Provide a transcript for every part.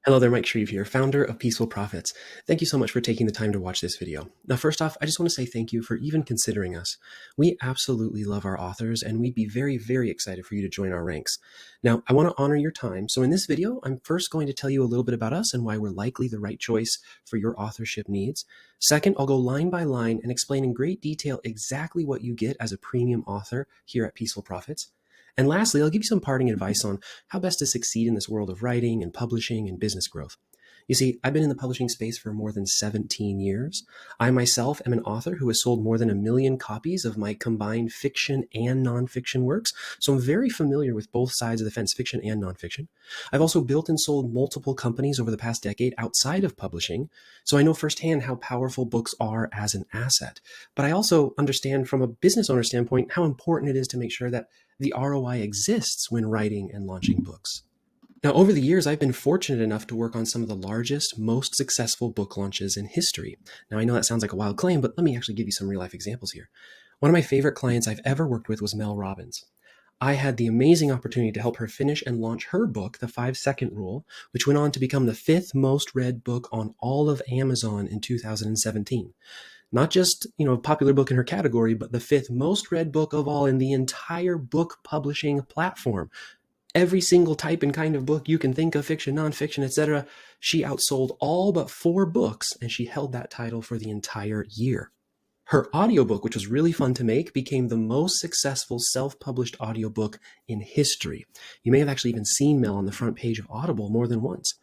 Hello there, Mike Shreve here, founder of Peaceful Profits. Thank you so much for taking the time to watch this video. Now, first off, I just want to say thank you for even considering us. We absolutely love our authors, and we'd be very, very excited for you to join our ranks. Now, I want to honor your time, so in this video, I'm first going to tell you a little bit about us and why we're likely the right choice for your authorship needs. Second, I'll go line by line and explain in great detail exactly what you get as a premium author here at Peaceful Profits. And lastly, I'll give you some parting advice on how best to succeed in this world of writing and publishing and business growth. You see, I've been in the publishing space for more than 17 years. I myself am an author who has sold more than 1 million copies of my combined fiction and nonfiction works, so I'm very familiar with both sides of the fence, fiction and nonfiction. I've also built and sold multiple companies over the past decade outside of publishing, so I know firsthand how powerful books are as an asset. But I also understand from a business owner standpoint how important it is to make sure that the ROI exists when writing and launching books. Now, over the years, I've been fortunate enough to work on some of the largest, most successful book launches in history. Now, I know that sounds like a wild claim, but let me actually give you some real-life examples here. One of my favorite clients I've ever worked with was Mel Robbins. I had the amazing opportunity to help her finish and launch her book, The 5-Second Rule, which went on to become the 5th most read book on all of Amazon in 2017. Not just, a popular book in her category, but the 5th most read book of all in the entire book publishing platform. Every single type and kind of book you can think of, fiction, nonfiction, etc. She outsold all but 4 books, and she held that title for the entire year. Her audiobook, which was really fun to make, became the most successful self-published audiobook in history. You may have actually even seen Mel on the front page of Audible more than once.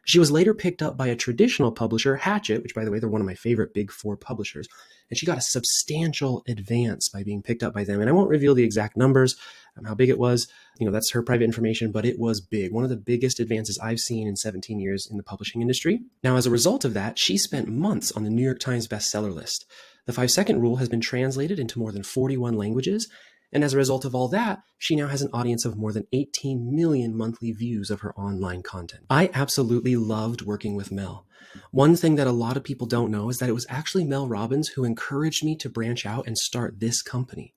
She was later picked up by a traditional publisher, Hachette, which, by the way, they're one of my favorite big 4 publishers, and she got a substantial advance by being picked up by them. And I won't reveal the exact numbers, how big it was. That's her private information, but it was big. One of the biggest advances I've seen in 17 years in the publishing industry. Now, as a result of that, she spent months on the New York Times bestseller list. The 5-Second Rule has been translated into more than 41 languages. And as a result of all that, she now has an audience of more than 18 million monthly views of her online content. I absolutely loved working with Mel. One thing that a lot of people don't know is that it was actually Mel Robbins who encouraged me to branch out and start this company.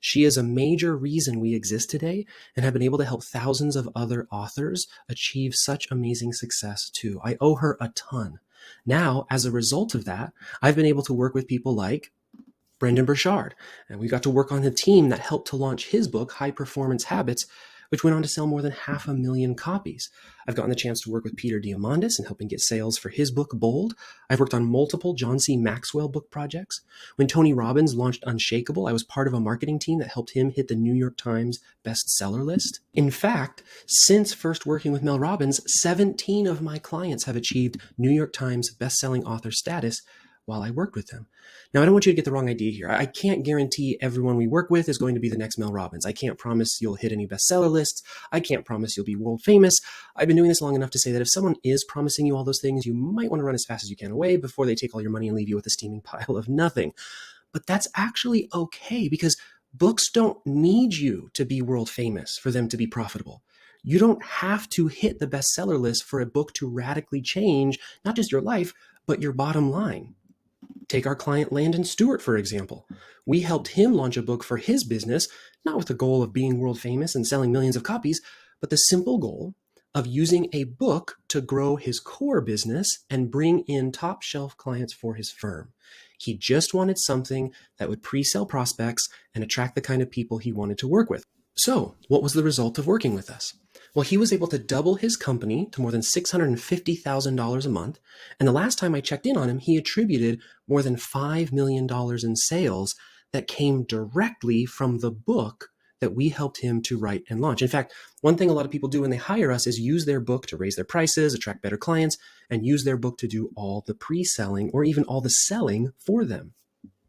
She is a major reason we exist today and have been able to help thousands of other authors achieve such amazing success too. I owe her a ton. Now, as a result of that, I've been able to work with people like Brendan Burchard, and we got to work on a team that helped to launch his book, High Performance Habits, which went on to sell more than 500,000 copies. I've gotten the chance to work with Peter Diamandis in helping get sales for his book, Bold. I've worked on multiple John C. Maxwell book projects. When Tony Robbins launched Unshakable, I was part of a marketing team that helped him hit the New York Times bestseller list. In fact, since first working with Mel Robbins, 17 of my clients have achieved New York Times bestselling author status while I worked with them. Now, I don't want you to get the wrong idea here. I can't guarantee everyone we work with is going to be the next Mel Robbins. I can't promise you'll hit any bestseller lists. I can't promise you'll be world famous. I've been doing this long enough to say that if someone is promising you all those things, you might want to run as fast as you can away before they take all your money and leave you with a steaming pile of nothing. But that's actually okay, because books don't need you to be world famous for them to be profitable. You don't have to hit the bestseller list for a book to radically change not just your life, but your bottom line. Take our client Landon Stewart, for example. We helped him launch a book for his business, not with the goal of being world famous and selling millions of copies, but the simple goal of using a book to grow his core business and bring in top shelf clients for his firm. He just wanted something that would pre-sell prospects and attract the kind of people he wanted to work with. So, what was the result of working with us? Well, he was able to double his company to more than $650,000 a month. And the last time I checked in on him, he attributed more than $5 million in sales that came directly from the book that we helped him to write and launch. In fact, one thing a lot of people do when they hire us is use their book to raise their prices, attract better clients, and use their book to do all the pre-selling or even all the selling for them.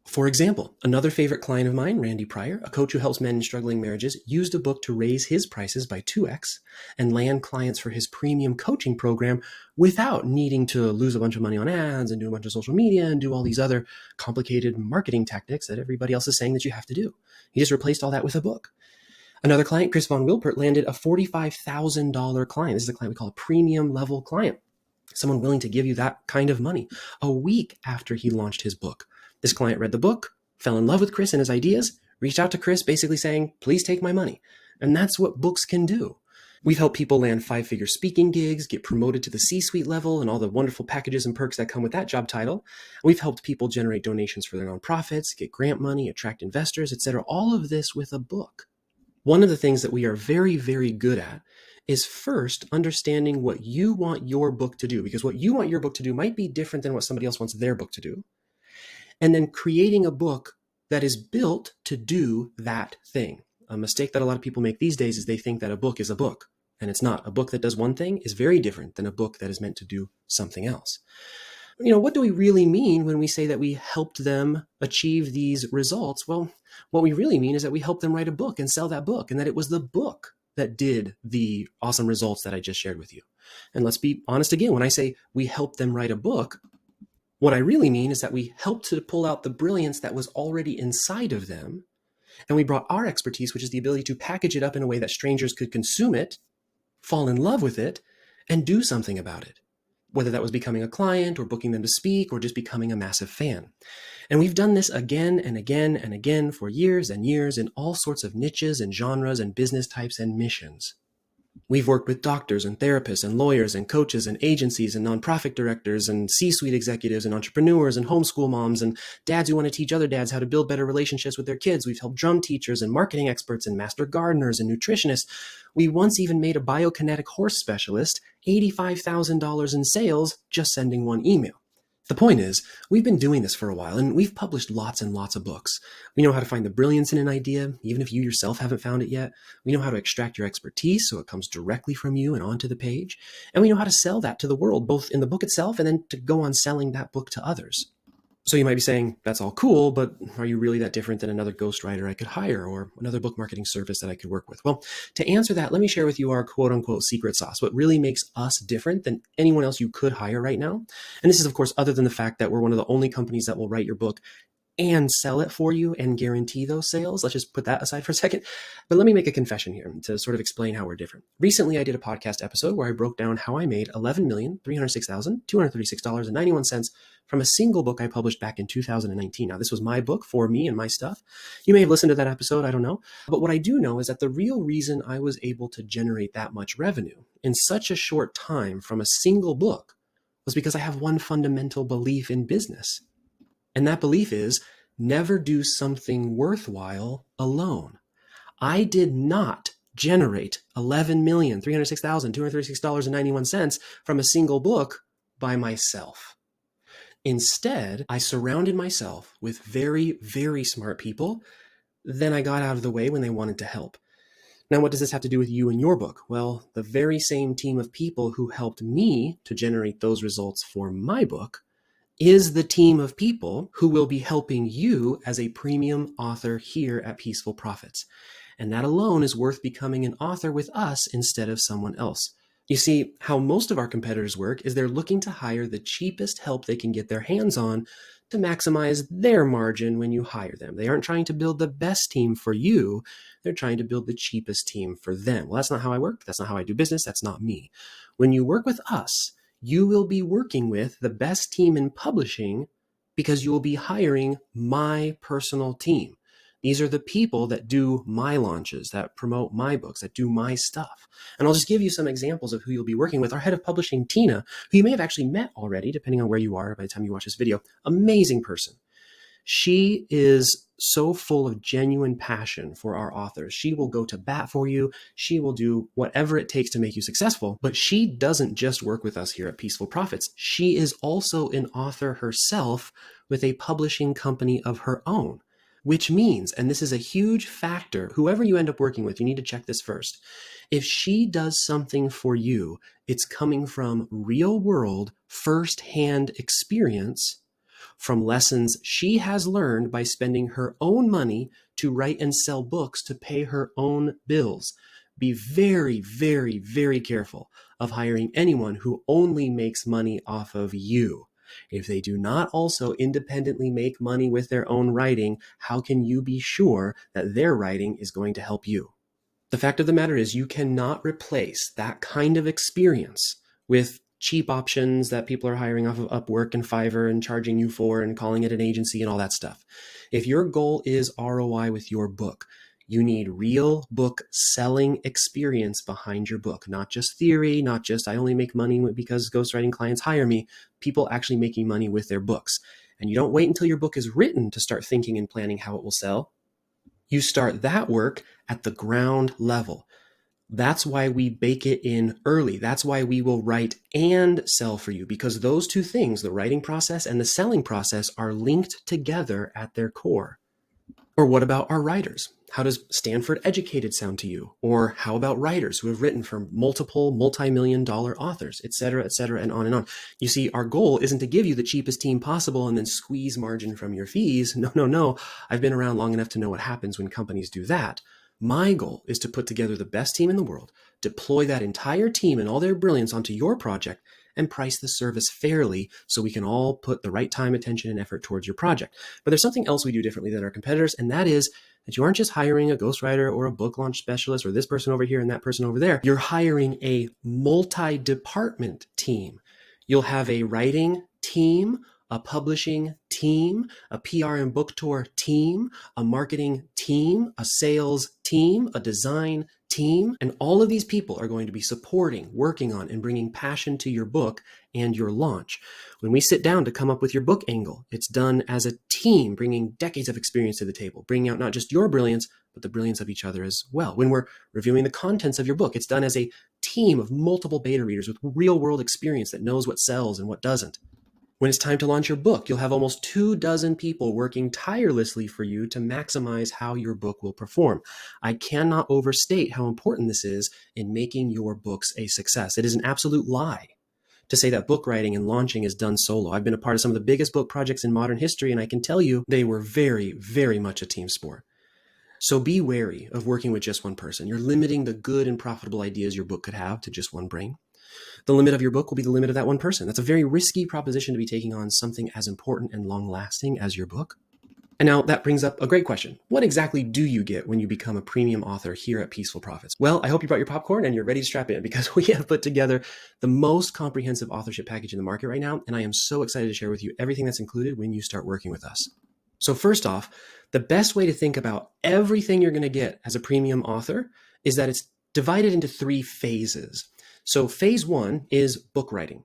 For example, another favorite client of mine, Randy Pryor, a coach who helps men in struggling marriages, used a book to raise his prices by 2x and land clients for his premium coaching program without needing to lose a bunch of money on ads and do a bunch of social media and do all these other complicated marketing tactics that everybody else is saying that you have to do. He just replaced all that with a book. Another client, Chris Von Wilpert, landed a $45,000 client. This is a client we call a premium level client, someone willing to give you that kind of money a week after he launched his book. This client read the book, fell in love with Chris and his ideas, reached out to Chris basically saying, please take my money. And that's what books can do. We've helped people land 5-figure speaking gigs, get promoted to the C-suite level, and all the wonderful packages and perks that come with that job title. We've helped people generate donations for their nonprofits, get grant money, attract investors, etc. All of this with a book. One of the things that we are very, very good at is first understanding what you want your book to do, because what you want your book to do might be different than what somebody else wants their book to do. And then creating a book that is built to do that thing. A mistake that a lot of people make these days is they think that a book is a book, and it's not. A book that does one thing is very different than a book that is meant to do something else. What do we really mean when we say that we helped them achieve these results? Well, what we really mean is that we helped them write a book and sell that book, and that it was the book that did the awesome results that I just shared with you. And let's be honest again, when I say we helped them write a book, what I really mean is that we helped to pull out the brilliance that was already inside of them, and we brought our expertise, which is the ability to package it up in a way that strangers could consume it, fall in love with it, and do something about it. Whether that was becoming a client or booking them to speak or just becoming a massive fan. And we've done this again and again and again for years and years in all sorts of niches and genres and business types and missions. We've worked with doctors and therapists and lawyers and coaches and agencies and nonprofit directors and C-suite executives and entrepreneurs and homeschool moms and dads who want to teach other dads how to build better relationships with their kids. We've helped drum teachers and marketing experts and master gardeners and nutritionists. We once even made a biokinetic horse specialist $85,000 in sales just sending one email. The point is, we've been doing this for a while, and we've published lots and lots of books. We know how to find the brilliance in an idea, even if you yourself haven't found it yet. We know how to extract your expertise so it comes directly from you and onto the page. And we know how to sell that to the world, both in the book itself and then to go on selling that book to others. So you might be saying, that's all cool, but are you really that different than another ghostwriter I could hire or another book marketing service that I could work with? Well, to answer that, let me share with you our quote unquote secret sauce, what really makes us different than anyone else you could hire right now. And this is, of course, other than the fact that we're one of the only companies that will write your book and sell it for you and guarantee those sales. Let's just put that aside for a second. But let me make a confession here to sort of explain how we're different. Recently, I did a podcast episode where I broke down how I made $11,306,236.91 from a single book I published back in 2019. Now, this was my book for me and my stuff. You may have listened to that episode, I don't know. But what I do know is that the real reason I was able to generate that much revenue in such a short time from a single book was because I have one fundamental belief in business. And that belief is never do something worthwhile alone. I did not generate $11,306,236.91 from a single book by myself. Instead, I surrounded myself with very, very smart people. Then I got out of the way when they wanted to help. Now, what does this have to do with you and your book? Well, the very same team of people who helped me to generate those results for my book is the team of people who will be helping you as a premium author here at Peaceful Profits. And that alone is worth becoming an author with us instead of someone else. You see, how most of our competitors work is they're looking to hire the cheapest help they can get their hands on to maximize their margin when you hire them. They aren't trying to build the best team for you. They're trying to build the cheapest team for them. Well, that's not how I work. That's not how I do business. That's not me. When you work with us, you will be working with the best team in publishing because you will be hiring my personal team. These are the people that do my launches, that promote my books, that do my stuff. And I'll just give you some examples of who you'll be working with. Our head of publishing, Tina, who you may have actually met already, depending on where you are by the time you watch this video, amazing person. She is so full of genuine passion for our authors. She will go to bat for you. She will do whatever it takes to make you successful. But she doesn't just work with us here at Peaceful Profits. She is also an author herself with a publishing company of her own, which means, and this is a huge factor, whoever you end up working with, you need to check this first. If she does something for you, it's coming from real world, firsthand experience from lessons she has learned by spending her own money to write and sell books to pay her own bills. Be very, very, very careful of hiring anyone who only makes money off of you. If they do not also independently make money with their own writing, how can you be sure that their writing is going to help you? The fact of the matter is you cannot replace that kind of experience with cheap options that people are hiring off of Upwork and Fiverr and charging you for and calling it an agency and all that stuff. If your goal is ROI with your book, You need real book selling experience behind your book, not just theory, not just I only make money because ghostwriting clients hire me, people actually making money with their books. And you don't wait until your book is written to start thinking and planning how it will sell. You start that work at the ground level. That's why we bake it in early. That's why we will write and sell for you, because those two things, the writing process and the selling process, are linked together at their core. Or what about our writers? How does Stanford Educated sound to you? Or how about writers who have written for multiple multi-million-dollar authors, et cetera, and on and on. You see, our goal isn't to give you the cheapest team possible and then squeeze margin from your fees. No. I've been around long enough to know what happens when companies do that. My goal is to put together the best team in the world, deploy that entire team and all their brilliance onto your project, and price the service fairly so we can all put the right time, attention, and effort towards your project. But there's something else we do differently than our competitors, and that is that you aren't just hiring a ghostwriter or a book launch specialist or this person over here and that person over there. You're hiring a multi-department team. You'll have a writing team, a publishing team, a PR and book tour team, a marketing team, a sales team, a design team, and all of these people are going to be supporting, working on, and bringing passion to your book and your launch. When we sit down to come up with your book angle, it's done as a team, bringing decades of experience to the table, bringing out not just your brilliance, but the brilliance of each other as well. When we're reviewing the contents of your book, it's done as a team of multiple beta readers with real world experience that knows what sells and what doesn't. When it's time to launch your book, you'll have almost 24 people working tirelessly for you to maximize how your book will perform. I cannot overstate how important this is in making your books a success. It is an absolute lie to say that book writing and launching is done solo. I've been a part of some of the biggest book projects in modern history, and I can tell you they were very, very much a team sport. So be wary of working with just one person. You're limiting the good and profitable ideas your book could have to just one brain. The limit of your book will be the limit of that one person. That's a very risky proposition to be taking on something as important and long-lasting as your book. And now that brings up a great question. What exactly do you get when you become a premium author here at Peaceful Profits? Well, I hope you brought your popcorn and you're ready to strap in, because we have put together the most comprehensive authorship package in the market right now, and I am so excited to share with you everything that's included when you start working with us. So first off, the best way to think about everything you're going to get as a premium author is that it's divided into 3 phases. So phase 1 is book writing.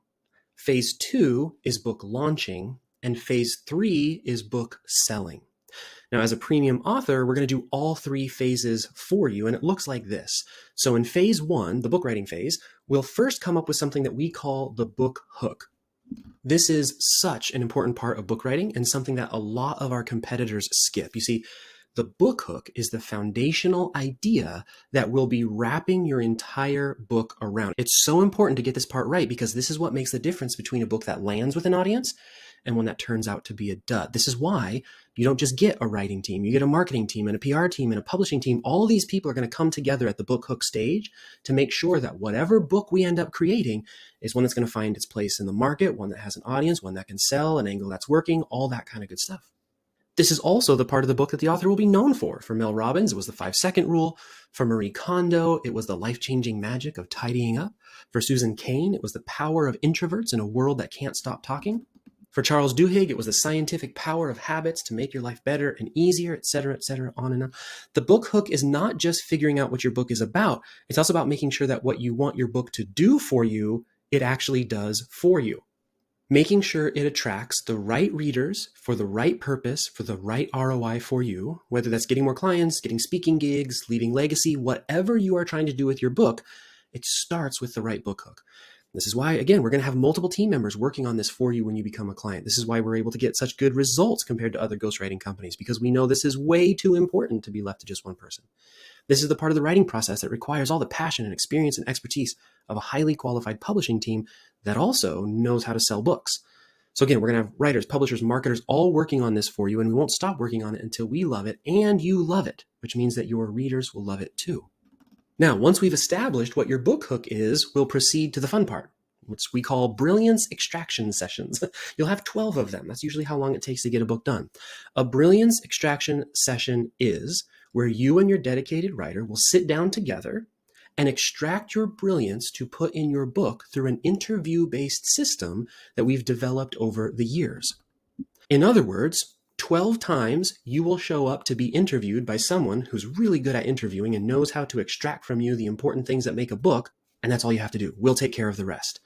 Phase 2 is book launching. And phase 3 is book selling. Now, as a premium author, we're going to do all 3 phases for you, and it looks like this. So in phase 1, the book writing phase, we'll first come up with something that we call the book hook. This is such an important part of book writing and something that a lot of our competitors skip. You see, the book hook is the foundational idea that will be wrapping your entire book around. It's so important to get this part right, because this is what makes the difference between a book that lands with an audience and one that turns out to be a dud. This is why you don't just get a writing team. You get a marketing team and a PR team and a publishing team. All of these people are going to come together at the book hook stage to make sure that whatever book we end up creating is one that's going to find its place in the market, one that has an audience, one that can sell, an angle that's working, all that kind of good stuff. This is also the part of the book that the author will be known for. For Mel Robbins, it was the 5-second rule. For Marie Kondo, it was the life-changing magic of tidying up. For Susan Cain, it was the power of introverts in a world that can't stop talking. For Charles Duhigg, it was the scientific power of habits to make your life better and easier, et cetera, on and on. The book hook is not just figuring out what your book is about. It's also about making sure that what you want your book to do for you, it actually does for you. Making sure it attracts the right readers for the right purpose, for the right ROI for you, whether that's getting more clients, getting speaking gigs, leaving legacy, whatever you are trying to do with your book, it starts with the right book hook. This is why, again, we're going to have multiple team members working on this for you when you become a client. This is why we're able to get such good results compared to other ghostwriting companies, because we know this is way too important to be left to just one person. This is the part of the writing process that requires all the passion and experience and expertise of a highly qualified publishing team that also knows how to sell books. So again, we're going to have writers, publishers, marketers all working on this for you, and we won't stop working on it until we love it and you love it, which means that your readers will love it too. Now, once we've established what your book hook is, we'll proceed to the fun part, which we call brilliance extraction sessions. You'll have 12 of them. That's usually how long it takes to get a book done. A brilliance extraction session is where you and your dedicated writer will sit down together and extract your brilliance to put in your book through an interview-based system that we've developed over the years. In other words, 12 times you will show up to be interviewed by someone who's really good at interviewing and knows how to extract from you the important things that make a book, and that's all you have to do. We'll take care of the rest.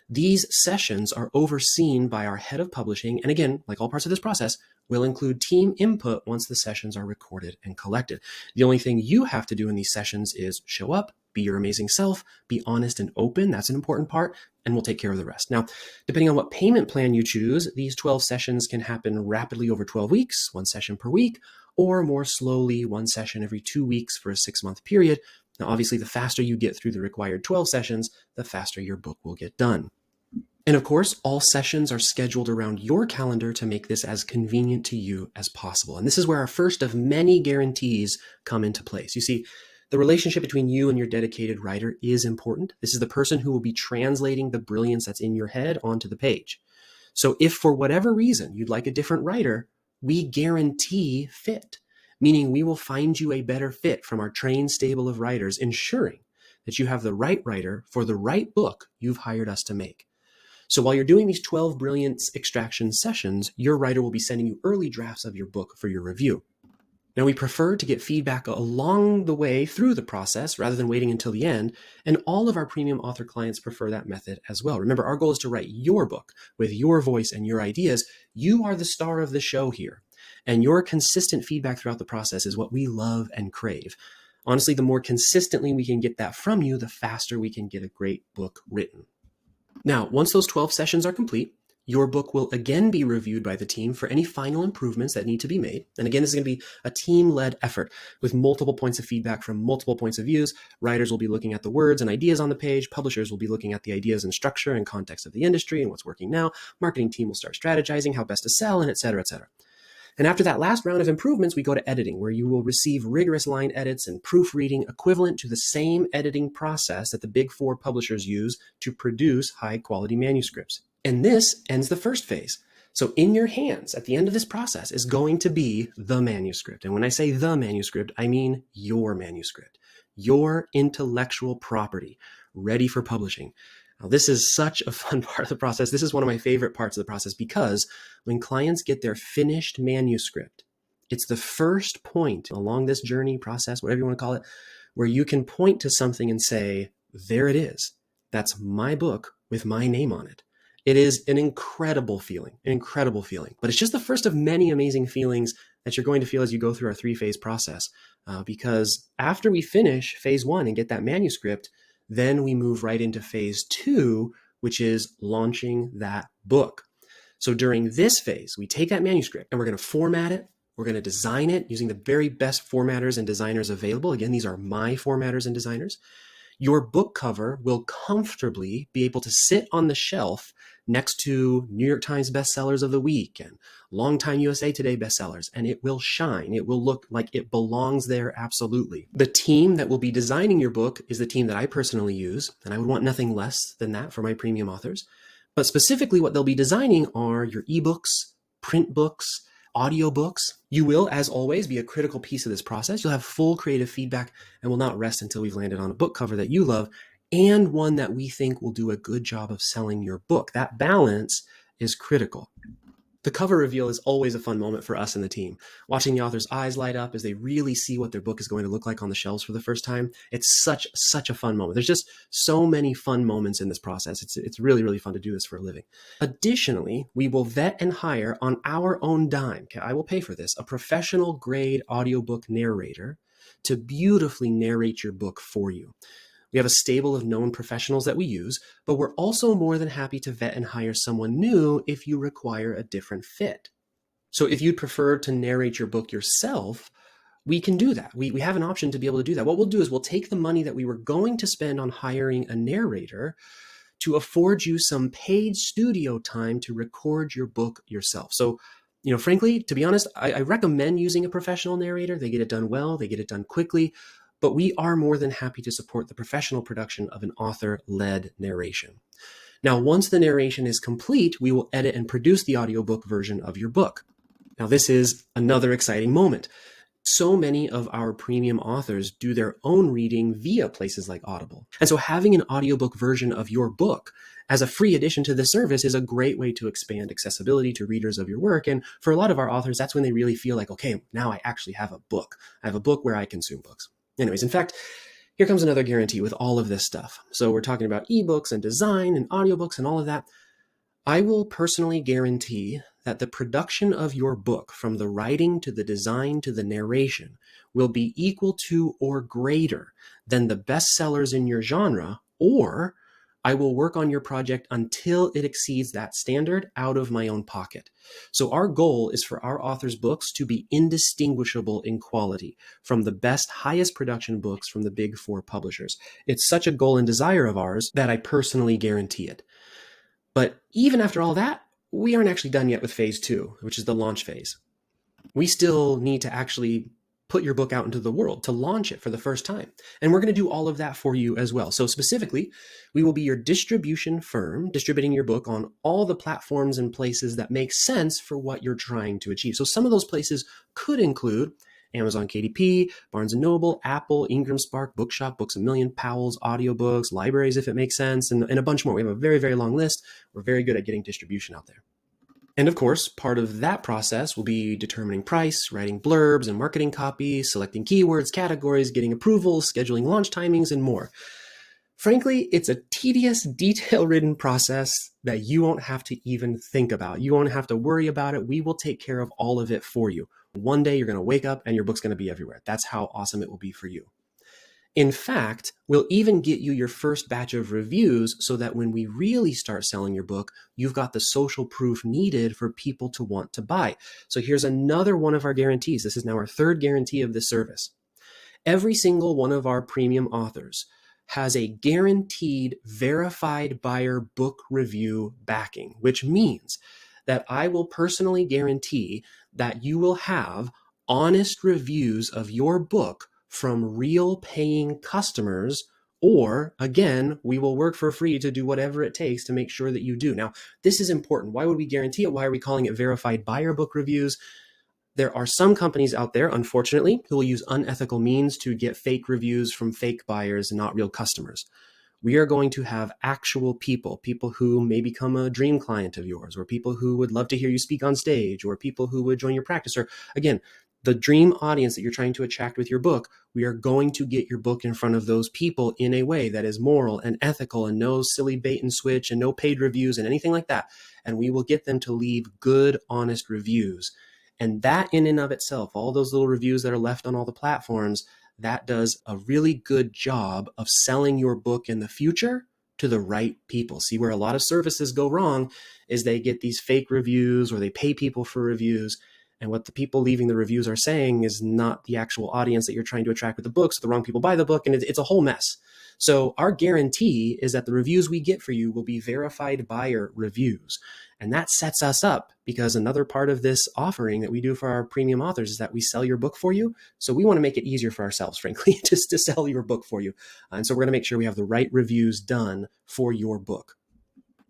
These sessions are overseen by our head of publishing, and again, like all parts of this process, will include team input once the sessions are recorded and collected. The only thing you have to do in these sessions is show up, be your amazing self, be honest and open. That's an important part, and we'll take care of the rest. Now, depending on what payment plan you choose, these 12 sessions can happen rapidly over 12 weeks, one session per week, or more slowly, one session every 2 weeks for a 6-month period. Now, obviously, the faster you get through the required 12 sessions, the faster your book will get done. And of course, all sessions are scheduled around your calendar to make this as convenient to you as possible. And this is where our first of many guarantees come into place. You see, the relationship between you and your dedicated writer is important. This is the person who will be translating the brilliance that's in your head onto the page. So if for whatever reason you'd like a different writer, we guarantee fit, meaning we will find you a better fit from our trained stable of writers, ensuring that you have the right writer for the right book you've hired us to make. So while you're doing these 12 brilliance extraction sessions, your writer will be sending you early drafts of your book for your review. Now, we prefer to get feedback along the way through the process rather than waiting until the end, and all of our premium author clients prefer that method as well. Remember, our goal is to write your book with your voice and your ideas. You are the star of the show here, and your consistent feedback throughout the process is what we love and crave. Honestly, the more consistently we can get that from you, the faster we can get a great book written. Now, once those 12 sessions are complete, your book will again be reviewed by the team for any final improvements that need to be made. And again, this is going to be a team-led effort with multiple points of feedback from multiple points of views. Writers will be looking at the words and ideas on the page. Publishers will be looking at the ideas and structure and context of the industry and what's working now. Marketing team will start strategizing how best to sell, and et cetera, et cetera. And after that last round of improvements, we go to editing, where you will receive rigorous line edits and proofreading equivalent to the same editing process that the Big Four publishers use to produce high-quality manuscripts. And this ends the first phase. So in your hands at the end of this process is going to be the manuscript. And when I say the manuscript, I mean your manuscript, your intellectual property, ready for publishing. Now, this is such a fun part of the process. This is one of my favorite parts of the process because when clients get their finished manuscript, it's the first point along this journey, process, whatever you want to call it, where you can point to something and say, there it is. That's my book with my name on it. It is an incredible feeling, but it's just the first of many amazing feelings that you're going to feel as you go through our 3-phase process. Because after we finish phase 1 and get that manuscript, then we move right into phase 2, which is launching that book. So during this phase, we take that manuscript and we're going to format it. We're going to design it using the very best formatters and designers available. Again, these are my formatters and designers. Your book cover will comfortably be able to sit on the shelf next to New York Times bestsellers of the week and longtime USA Today bestsellers, and it will shine. It will look like it belongs there absolutely. The team that will be designing your book is the team that I personally use, and I would want nothing less than that for my premium authors. But specifically what they'll be designing are your ebooks, print books, audiobooks. You will, as always, be a critical piece of this process. You'll have full creative feedback and will not rest until we've landed on a book cover that you love and one that we think will do a good job of selling your book. That balance is critical. The cover reveal is always a fun moment for us and the team. Watching the author's eyes light up as they really see what their book is going to look like on the shelves for the first time. It's such a fun moment. There's just so many fun moments in this process. It's really, really fun to do this for a living. Additionally, we will vet and hire on our own dime. Okay, I will pay for this, a professional grade audiobook narrator to beautifully narrate your book for you. We have a stable of known professionals that we use, but we're also more than happy to vet and hire someone new if you require a different fit. So if you'd prefer to narrate your book yourself, we can do that. We have an option to be able to do that. What we'll do is we'll take the money that we were going to spend on hiring a narrator to afford you some paid studio time to record your book yourself. So, frankly, to be honest, I recommend using a professional narrator. They get it done well, they get it done quickly. But we are more than happy to support the professional production of an author-led narration. Now, once the narration is complete, we will edit and produce the audiobook version of your book. Now, this is another exciting moment. So many of our premium authors do their own reading via places like Audible. And so having an audiobook version of your book as a free addition to this service is a great way to expand accessibility to readers of your work. And for a lot of our authors, that's when they really feel like, okay, now I actually have a book. I have a book where I consume books. Anyways, in fact, here comes another guarantee with all of this stuff. So we're talking about ebooks and design and audiobooks and all of that. I will personally guarantee that the production of your book, from the writing to the design to the narration, will be equal to or greater than the bestsellers in your genre, or I will work on your project until it exceeds that standard out of my own pocket. So our goal is for our authors' books to be indistinguishable in quality from the best, highest production books from the big four publishers. It's such a goal and desire of ours that I personally guarantee it. But even after all that, we aren't actually done yet with phase 2, which is the launch phase. We still need to actually put your book out into the world, to launch it for the first time. And we're going to do all of that for you as well. So specifically, we will be your distribution firm, distributing your book on all the platforms and places that make sense for what you're trying to achieve. So some of those places could include Amazon KDP, Barnes & Noble, Apple, Ingram Spark, Bookshop, Books A Million, Powell's, audiobooks, libraries if it makes sense, and a bunch more. We have a very, very long list. We're very good at getting distribution out there. And of course, part of that process will be determining price, writing blurbs and marketing copy, selecting keywords, categories, getting approvals, scheduling launch timings, and more. Frankly, it's a tedious, detail-ridden process that you won't have to even think about. You won't have to worry about it. We will take care of all of it for you. One day you're going to wake up and your book's going to be everywhere. That's how awesome it will be for you. In fact, we'll even get you your first batch of reviews so that when we really start selling your book, you've got the social proof needed for people to want to buy. So here's another one of our guarantees. This is now our third guarantee of this service. Every single one of our premium authors has a guaranteed verified buyer book review backing, which means that I will personally guarantee that you will have honest reviews of your book from real paying customers, or again, we will work for free to do whatever it takes to make sure that you do. Now, this is important. Why would we guarantee it? Why are we calling it verified buyer book reviews? There are some companies out there, unfortunately, who will use unethical means to get fake reviews from fake buyers and not real customers. We are going to have actual people who may become a dream client of yours, or people who would love to hear you speak on stage, or people who would join your practice, or again, the dream audience that you're trying to attract with your book. We are going to get your book in front of those people in a way that is moral and ethical and no silly bait and switch and no paid reviews and anything like that. And we will get them to leave good, honest reviews. And that in and of itself, all those little reviews that are left on all the platforms, that does a really good job of selling your book in the future to the right people. See, where a lot of services go wrong is they get these fake reviews or they pay people for reviews. And what the people leaving the reviews are saying is not the actual audience that you're trying to attract with the book. So the wrong people buy the book, and it's a whole mess. So our guarantee is that the reviews we get for you will be verified buyer reviews. And that sets us up, because another part of this offering that we do for our premium authors is that we sell your book for you. So we want to make it easier for ourselves, frankly, just to sell your book for you. And so we're going to make sure we have the right reviews done for your book.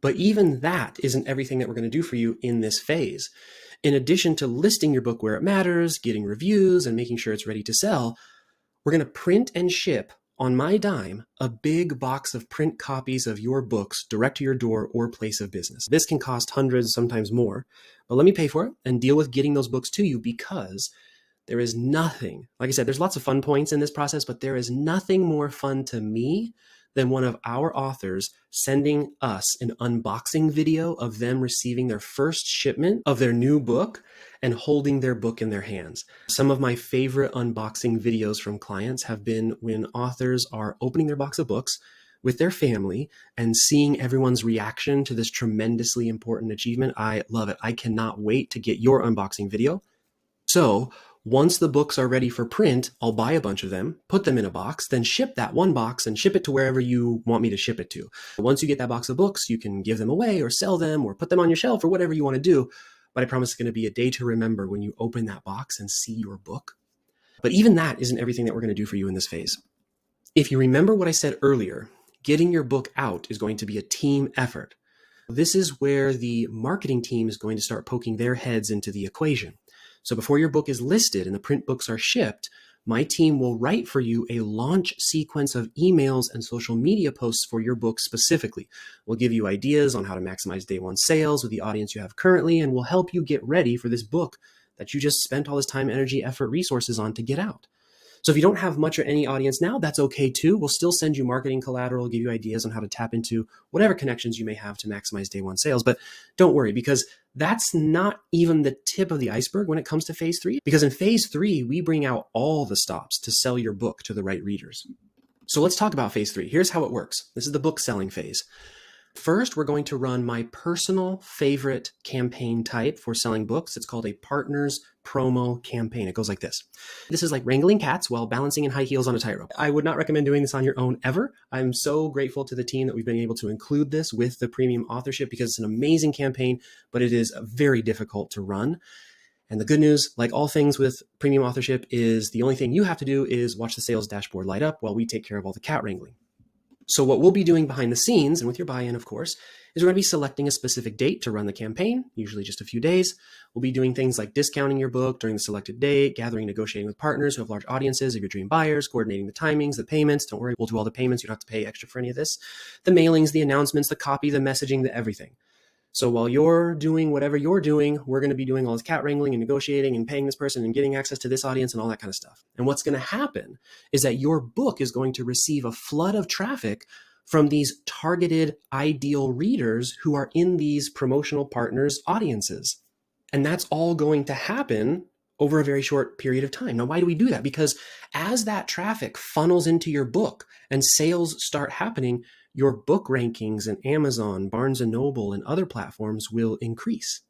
But even that isn't everything that we're going to do for you in this phase. In addition to listing your book where it matters, getting reviews, and making sure it's ready to sell, we're going to print and ship on my dime a big box of print copies of your books direct to your door or place of business. This can cost hundreds, sometimes more, but let me pay for it and deal with getting those books to you, because there is nothing, like I said, there's lots of fun points in this process, but there is nothing more fun to me than one of our authors sending us an unboxing video of them receiving their first shipment of their new book and holding their book in their hands. Some of my favorite unboxing videos from clients have been when authors are opening their box of books with their family and seeing everyone's reaction to this tremendously important achievement. I love it. I cannot wait to get your unboxing video. So once the books are ready for print, I'll buy a bunch of them, put them in a box, then ship that one box and ship it to wherever you want me to ship it to. Once you get that box of books, you can give them away or sell them or put them on your shelf or whatever you want to do. But I promise it's going to be a day to remember when you open that box and see your book. But even that isn't everything that we're going to do for you in this phase. If you remember what I said earlier, getting your book out is going to be a team effort. This is where the marketing team is going to start poking their heads into the equation. So before your book is listed and the print books are shipped, my team will write for you a launch sequence of emails and social media posts for your book specifically. We'll give you ideas on how to maximize day one sales with the audience you have currently, and we'll help you get ready for this book that you just spent all this time, energy, effort, resources on to get out. So if you don't have much or any audience now, that's okay too. We'll still send you marketing collateral, give you ideas on how to tap into whatever connections you may have to maximize day one sales. But don't worry, because that's not even the tip of the iceberg when it comes to phase 3. Because in phase 3, we bring out all the stops to sell your book to the right readers. So let's talk about phase 3. Here's how it works. This is the book selling phase. First, we're going to run my personal favorite campaign type for selling books. It's called a partners promo campaign. It goes like this. This is like wrangling cats while balancing in high heels on a tightrope. I would not recommend doing this on your own ever. I'm so grateful to the team that we've been able to include this with the premium authorship because it's an amazing campaign, but it is very difficult to run. And the good news, like all things with premium authorship, is the only thing you have to do is watch the sales dashboard light up while we take care of all the cat wrangling. So what we'll be doing behind the scenes, and with your buy-in, of course, is we're going to be selecting a specific date to run the campaign, usually just a few days. We'll be doing things like discounting your book during the selected date, gathering, negotiating with partners who have large audiences of your dream buyers, coordinating the timings, the payments. Don't worry, we'll do all the payments. You don't have to pay extra for any of this. The mailings, the announcements, the copy, the messaging, the everything. So while you're doing whatever you're doing, we're going to be doing all this cat wrangling and negotiating and paying this person and getting access to this audience and all that kind of stuff. And what's going to happen is that your book is going to receive a flood of traffic from these targeted ideal readers who are in these promotional partners' audiences. And that's all going to happen over a very short period of time. Now, why do we do that? Because as that traffic funnels into your book and sales start happening, your book rankings in Amazon, Barnes & Noble, and other platforms will increase.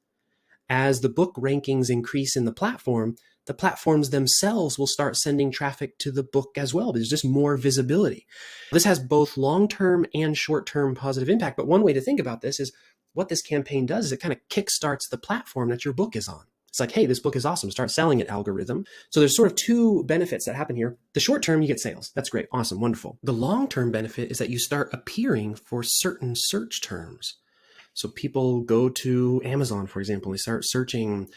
As the book rankings increase in the platforms themselves will start sending traffic to the book as well. There's just more visibility. This has both long-term and short-term positive impact. But one way to think about this is what this campaign does is it kind of kickstarts the platform that your book is on. It's like, hey, this book is awesome. Start selling it, algorithm. So there's sort of two benefits that happen here. The short term, you get sales. That's great. Awesome. Wonderful. The long-term benefit is that you start appearing for certain search terms. So people go to Amazon, for example, they start searching,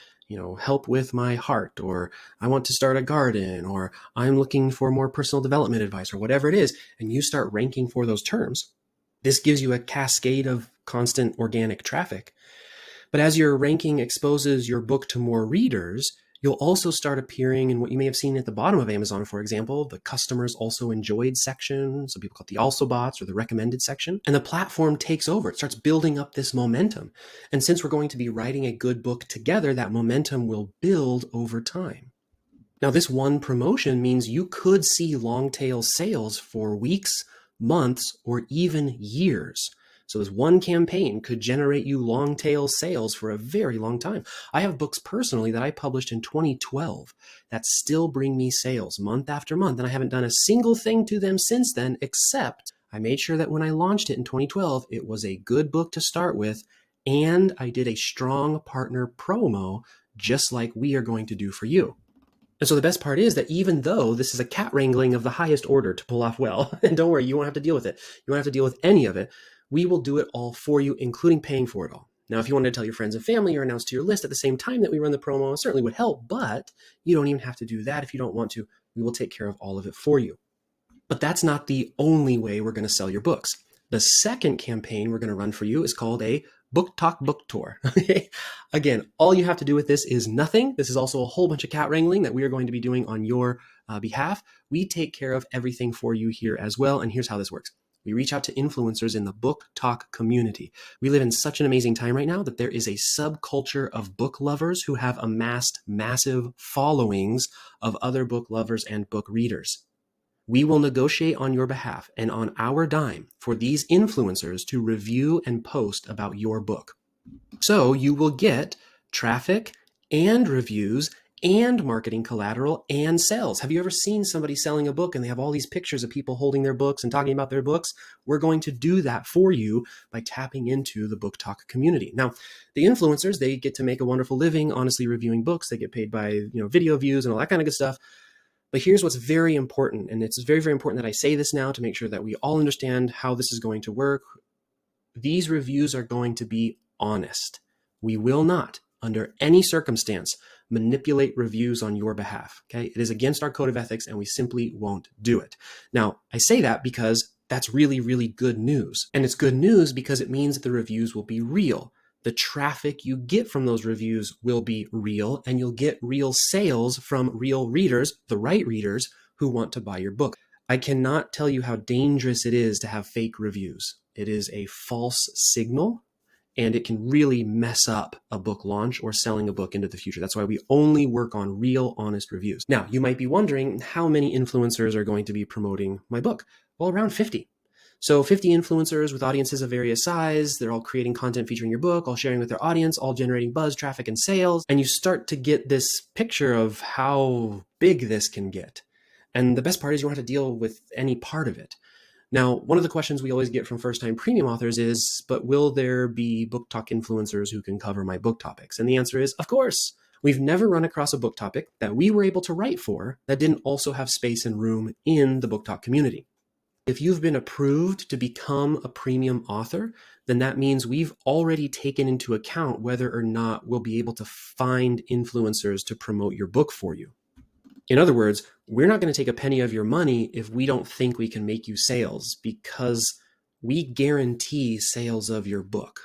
help with my heart, or I want to start a garden, or I'm looking for more personal development advice, or whatever it is. And you start ranking for those terms. This gives you a cascade of constant organic traffic. But as your ranking exposes your book to more readers, you'll also start appearing in what you may have seen at the bottom of Amazon, for example, the customers also enjoyed section. So people call it the also bots or the recommended section. And the platform takes over. It starts building up this momentum. And since we're going to be writing a good book together, that momentum will build over time. Now, this one promotion means you could see long tail sales for weeks, months, or even years. So this one campaign could generate you long tail sales for a very long time. I have books personally that I published in 2012 that still bring me sales month after month. And I haven't done a single thing to them since then, except I made sure that when I launched it in 2012, it was a good book to start with. And I did a strong partner promo, just like we are going to do for you. And so the best part is that even though this is a cat wrangling of the highest order to pull off well, and don't worry, you won't have to deal with it. You won't have to deal with any of it. We will do it all for you, including paying for it all. Now, if you wanted to tell your friends and family or announce to your list at the same time that we run the promo, it certainly would help, but you don't even have to do that if you don't want to. We will take care of all of it for you. But that's not the only way we're going to sell your books. The second campaign we're going to run for you is called a Book Talk Book Tour. Again, all you have to do with this is nothing. This is also a whole bunch of cat wrangling that we are going to be doing on your behalf. We take care of everything for you here as well. And here's how this works. We reach out to influencers in the book talk community. We live in such an amazing time right now that there is a subculture of book lovers who have amassed massive followings of other book lovers and book readers. We will negotiate on your behalf and on our dime for these influencers to review and post about your book. So you will get traffic and reviews and marketing collateral and sales. Have you ever seen somebody selling a book and they have all these pictures of people holding their books and talking about their books? We're going to do that for you by tapping into the Book Talk community. Now, the influencers, they get to make a wonderful living, honestly reviewing books. They get paid by, video views and all that kind of good stuff. But here's what's very important, and it's very, very important that I say this now to make sure that we all understand how this is going to work. These reviews are going to be honest. We will not, under any circumstance, manipulate reviews on your behalf. Okay. It is against our code of ethics and we simply won't do it. Now, I say that because that's really, really good news. And it's good news because it means that the reviews will be real. The traffic you get from those reviews will be real, and you'll get real sales from real readers, the right readers who want to buy your book. I cannot tell you how dangerous it is to have fake reviews. It is a false signal, and it can really mess up a book launch or selling a book into the future. That's why we only work on real, honest reviews. Now, you might be wondering how many influencers are going to be promoting my book. Well, around 50. So 50 influencers with audiences of various size, they're all creating content featuring your book, all sharing with their audience, all generating buzz, traffic, and sales. And you start to get this picture of how big this can get. And the best part is you don't have to deal with any part of it. Now, one of the questions we always get from first-time premium authors is, but will there be book talk influencers who can cover my book topics? And the answer is, of course. We've never run across a book topic that we were able to write for that didn't also have space and room in the book talk community. If you've been approved to become a premium author, then that means we've already taken into account whether or not we'll be able to find influencers to promote your book for you. In other words, we're not going to take a penny of your money if we don't think we can make you sales, because we guarantee sales of your book.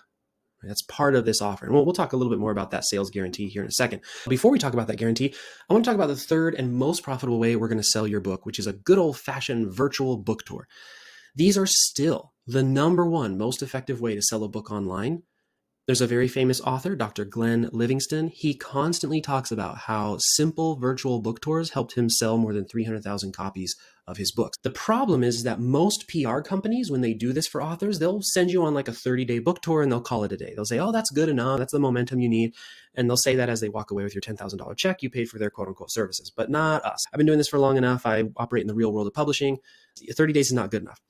That's part of this offer. And we'll talk a little bit more about that sales guarantee here in a second. Before we talk about that guarantee, I want to talk about the third and most profitable way we're going to sell your book, which is a good old-fashioned virtual book tour. These are still the number one most effective way to sell a book online. There's a very famous author, Dr. Glenn Livingston. He constantly talks about how simple virtual book tours helped him sell more than 300,000 copies of his books. The problem is that most PR companies, when they do this for authors, they'll send you on like a 30-day book tour and they'll call it a day. They'll say, oh, that's good enough. That's the momentum you need. And they'll say that as they walk away with your $10,000 check you paid for their quote unquote services, but not us. I've been doing this for long enough. I operate in the real world of publishing. 30 days is not good enough.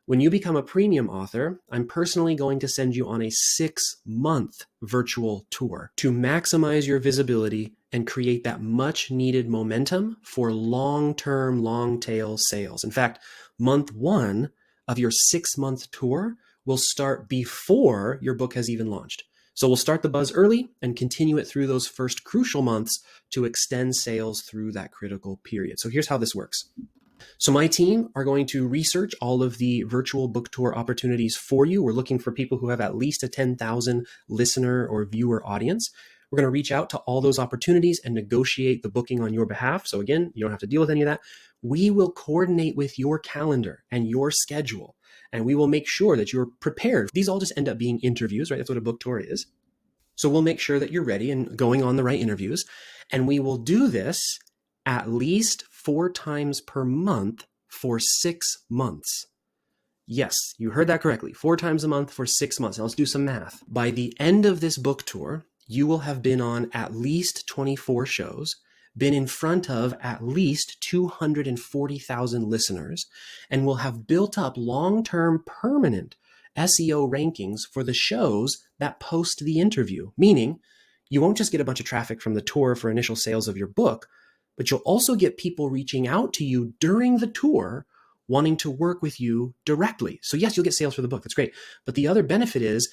When you become a premium author, I'm personally going to send you on a 6-month virtual tour to maximize your visibility and create that much needed momentum for long-term, long-tail sales. In fact, month 1 of your 6-month tour will start before your book has even launched. So we'll start the buzz early and continue it through those first crucial months to extend sales through that critical period. So here's how this works. So my team are going to research all of the virtual book tour opportunities for you. We're looking for people who have at least a 10,000 listener or viewer audience. We're going to reach out to all those opportunities and negotiate the booking on your behalf. So again, you don't have to deal with any of that. We will coordinate with your calendar and your schedule, and we will make sure that you're prepared. These all just end up being interviews, right? That's what a book tour is. So we'll make sure that you're ready and going on the right interviews. And we will do this at least 4 times per month for 6 months. Yes, you heard that correctly. 4 times a month for 6 months. Now let's do some math. By the end of this book tour, you will have been on at least 24 shows, been in front of at least 240,000 listeners, and will have built up long-term permanent SEO rankings for the shows that post the interview. Meaning, you won't just get a bunch of traffic from the tour for initial sales of your book, but you'll also get people reaching out to you during the tour wanting to work with you directly. So yes, you'll get sales for the book. That's great. But the other benefit is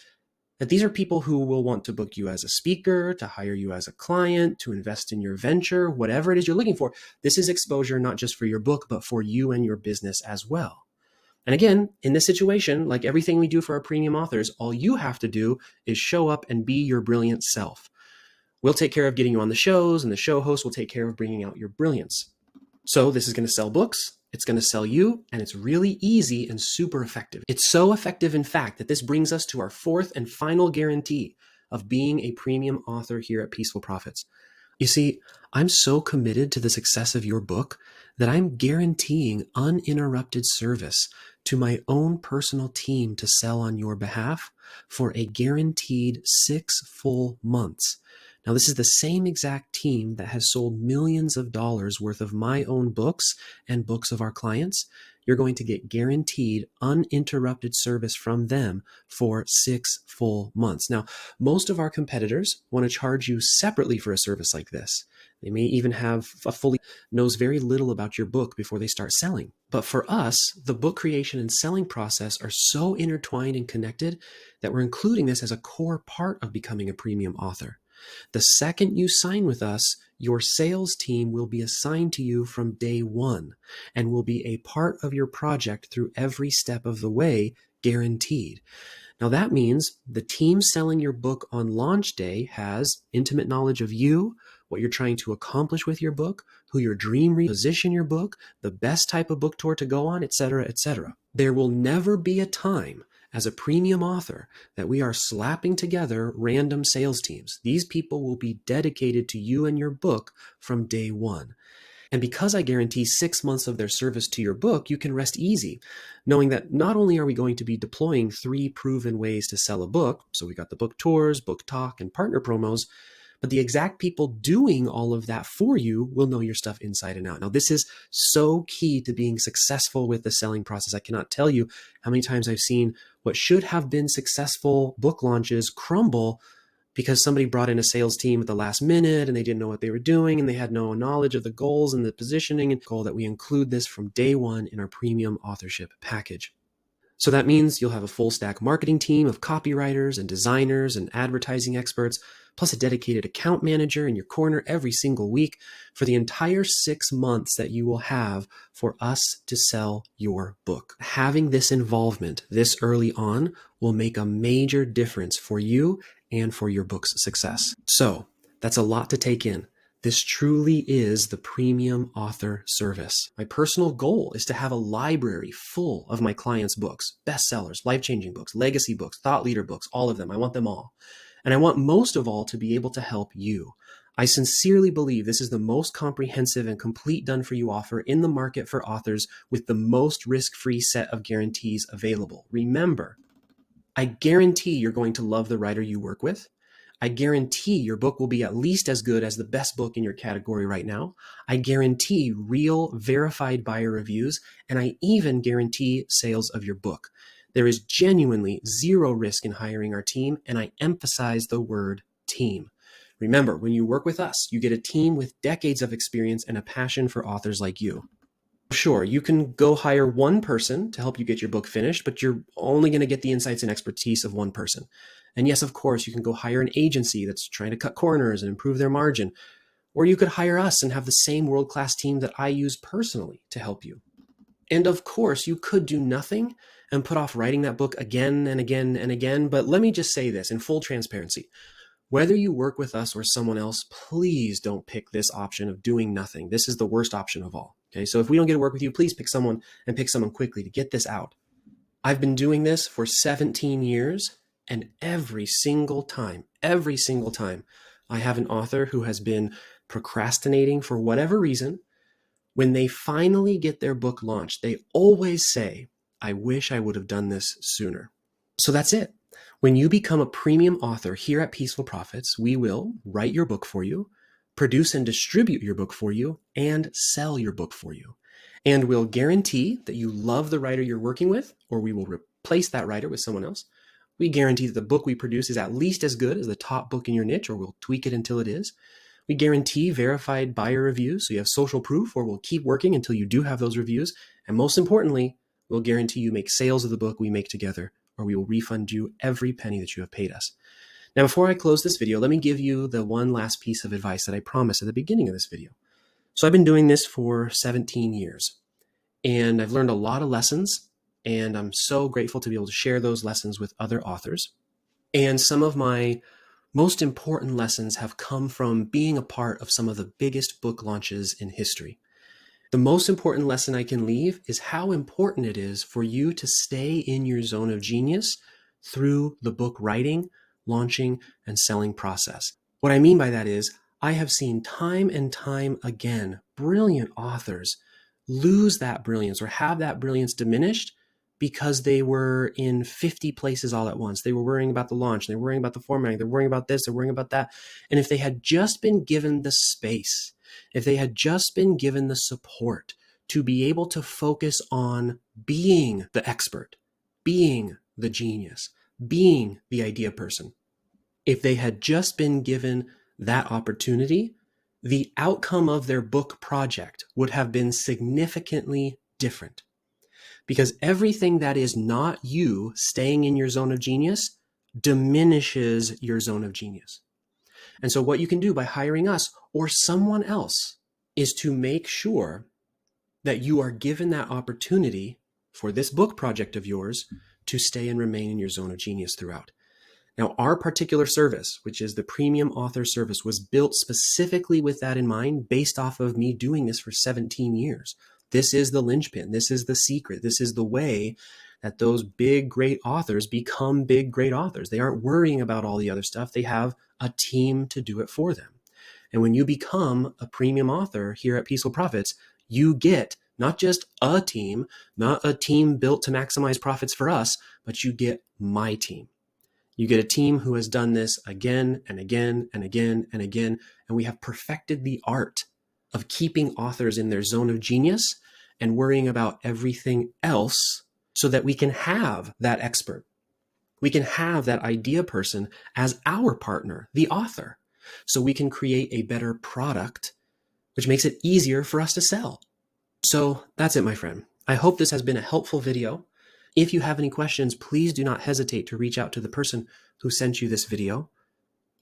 that these are people who will want to book you as a speaker, to hire you as a client, to invest in your venture, whatever it is you're looking for. This is exposure not just for your book, but for you and your business as well. And again, in this situation, like everything we do for our premium authors, all you have to do is show up and be your brilliant self. We'll take care of getting you on the shows, and the show host will take care of bringing out your brilliance. So this is going to sell books, it's going to sell you, and it's really easy and super effective. It's so effective, in fact, that this brings us to our 4th and final guarantee of being a premium author here at Peaceful Profits. You see, I'm so committed to the success of your book that I'm guaranteeing uninterrupted service to my own personal team to sell on your behalf for a guaranteed 6 full months. Now, this is the same exact team that has sold millions of dollars worth of my own books and books of our clients. You're going to get guaranteed uninterrupted service from them for 6 full months. Now, most of our competitors want to charge you separately for a service like this. They may even have a fully knows very little about your book before they start selling. But for us, the book creation and selling process are so intertwined and connected that we're including this as a core part of becoming a premium author. The second you sign with us, your sales team will be assigned to you from day one and will be a part of your project through every step of the way, guaranteed. Now that means the team selling your book on launch day has intimate knowledge of you, what you're trying to accomplish with your book, who your dream position your book, the best type of book tour to go on, etc., etc. There will never be a time as a premium author that we are slapping together random sales teams. These people will be dedicated to you and your book from day one. And because I guarantee 6 months of their service to your book, you can rest easy, knowing that not only are we going to be deploying 3 proven ways to sell a book, so we got the book tours, book talk, and partner promos, but the exact people doing all of that for you will know your stuff inside and out. Now, this is so key to being successful with the selling process. I cannot tell you how many times I've seen what should have been successful book launches crumble because somebody brought in a sales team at the last minute and they didn't know what they were doing and they had no knowledge of the goals and the positioning and goal that we include this from day one in our premium authorship package. So that means you'll have a full stack marketing team of copywriters and designers and advertising experts, plus a dedicated account manager in your corner every single week for the entire 6 months that you will have for us to sell your book. Having this involvement this early on will make a major difference for you and for your book's success. So that's a lot to take in. This truly is the premium author service. My personal goal is to have a library full of my clients' books, bestsellers, life-changing books, legacy books, thought leader books, all of them. I want them all. And I want most of all to be able to help you. I sincerely believe this is the most comprehensive and complete done-for-you offer in the market for authors with the most risk-free set of guarantees available. Remember, I guarantee you're going to love the writer you work with. I guarantee your book will be at least as good as the best book in your category right now. I guarantee real verified buyer reviews, and I even guarantee sales of your book. There is genuinely zero risk in hiring our team, and I emphasize the word team. Remember, when you work with us, you get a team with decades of experience and a passion for authors like you. Sure, you can go hire one person to help you get your book finished, but you're only going to get the insights and expertise of one person. And yes, of course, you can go hire an agency that's trying to cut corners and improve their margin. Or you could hire us and have the same world-class team that I use personally to help you. And of course, you could do nothing and put off writing that book again and again and again. But let me just say this in full transparency. Whether you work with us or someone else, please don't pick this option of doing nothing. This is the worst option of all. Okay, so if we don't get to work with you, please pick someone and pick someone quickly to get this out. I've been doing this for 17 years, and every single time, I have an author who has been procrastinating for whatever reason. When they finally get their book launched, they always say, I wish I would have done this sooner. So that's it. When you become a premium author here at Peaceful Profits, we will write your book for you, produce and distribute your book for you, and sell your book for you. And we'll guarantee that you love the writer you're working with, or we will replace that writer with someone else. We guarantee that the book we produce is at least as good as the top book in your niche, or we'll tweak it until it is. We guarantee verified buyer reviews, so you have social proof, or we'll keep working until you do have those reviews. And most importantly, we'll guarantee you make sales of the book we make together, or we will refund you every penny that you have paid us. Now, before I close this video, let me give you the one last piece of advice that I promised at the beginning of this video. So I've been doing this for 17 years, and I've learned a lot of lessons, and I'm so grateful to be able to share those lessons with other authors. And some of my most important lessons have come from being a part of some of the biggest book launches in history. The most important lesson I can leave is how important it is for you to stay in your zone of genius through the book writing, launching, and selling process. What I mean by that is I have seen time and time again brilliant authors lose that brilliance or have that brilliance diminished because they were in 50 places all at once. They were worrying about the launch, they were worrying about the formatting, they're worrying about this, they're worrying about that. And if they had just been given the space, if they had just been given the support to be able to focus on being the expert, being the genius, being the idea person, if they had just been given that opportunity, the outcome of their book project would have been significantly different. Because everything that is not you staying in your zone of genius diminishes your zone of genius. And so what you can do by hiring us or someone else is to make sure that you are given that opportunity for this book project of yours to stay and remain in your zone of genius throughout. Now, our particular service, which is the premium author service, was built specifically with that in mind, based off of me doing this for 17 years. This is the linchpin. This is the secret. This is the way that those big, great authors become big, great authors. They aren't worrying about all the other stuff. They have a team to do it for them. And when you become a premium author here at Peaceful Profits, you get not just a team, not a team built to maximize profits for us, but you get my team. You get a team who has done this again and again and again and again, and we have perfected the art of keeping authors in their zone of genius and worrying about everything else so that we can have that expert. We can have that idea person as our partner, the author, so we can create a better product, which makes it easier for us to sell. So that's it, my friend. I hope this has been a helpful video. If you have any questions, please do not hesitate to reach out to the person who sent you this video.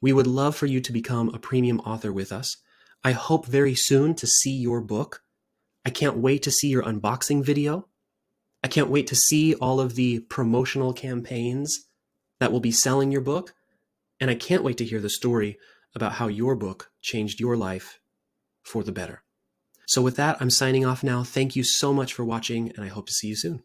We would love for you to become a premium author with us. I hope very soon to see your book. I can't wait to see your unboxing video. I can't wait to see all of the promotional campaigns that will be selling your book. And I can't wait to hear the story about how your book changed your life for the better. So with that, I'm signing off now. Thank you so much for watching, and I hope to see you soon.